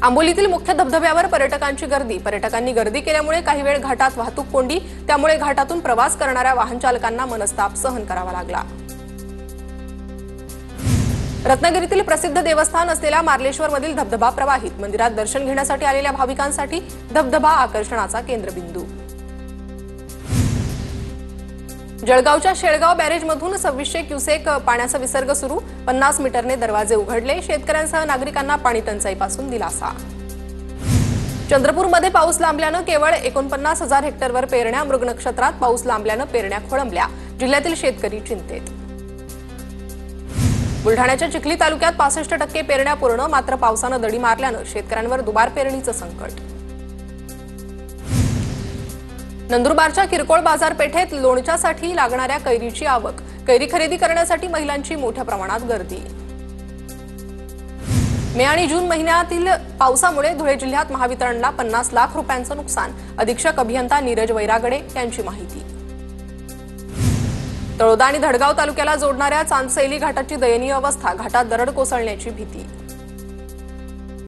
आंबोलीतील मुख्य धबधब्यावर पर्यटकांची गर्दी। पर्यटकांनी गर्दी केल्यामुळे काही वेळ घाटात वाहतूक कोंडी, त्यामुळे घाटातून प्रवास करणाऱ्या वाहन चालकांना मनस्ताप सहन करावा लागला। रत्नागिरीतील प्रसिद्ध देवस्थान असलेल्या मार्लेश्वरमधील धबधबा प्रवाहित। मंदिरात दर्शन घेण्यासाठी आलेल्या भाविकांसाठी धबधबा आकर्षणाचा केंद्रबिंदू। जळगावच्या शेळगाव बॅरेजमधून 2600 क्युसेक पाण्याचा विसर्ग सुरू। 50 मीटरने दरवाजे उघडले। शेतकऱ्यांसह नागरिकांना पाणी टंचाईपासून दिलासा। चंद्रपूरमध्ये पाऊस लांबल्यानं केवळ 49,000 हेक्टरवर पेरण्या। मृग नक्षत्रात पाऊस लांबल्यानं पेरण्या खोळंबल्या। जिल्ह्यातील शेतकरी चिंतेत। बुलढाण्याच्या चिखली तालुक्यात 65% पेरण्या पूर्ण, मात्र पावसानं दडी मारल्यानं शेतकऱ्यांवर दुबार पेरणीचं संकट। नंदुरबारच्या किरकोळ बाजारपेठेत लोणच्यासाठी लागणाऱ्या कैरीची आवक। कैरी खरेदी करण्यासाठी महिलांची मोठ्या प्रमाणात गर्दी। मे आणि जून महिन्यातील पावसामुळे धुळे जिल्ह्यात महावितरणला 50 लाख रुपयांचं नुकसान। अधीक्षक अभियंता नीरज वैरागडे यांची माहिती। तळोदा आणि धडगाव तालुक्याला जोडणाऱ्या चांदसैली घाटाची दयनीय अवस्था। घाटात दरड कोसळण्याची भीती।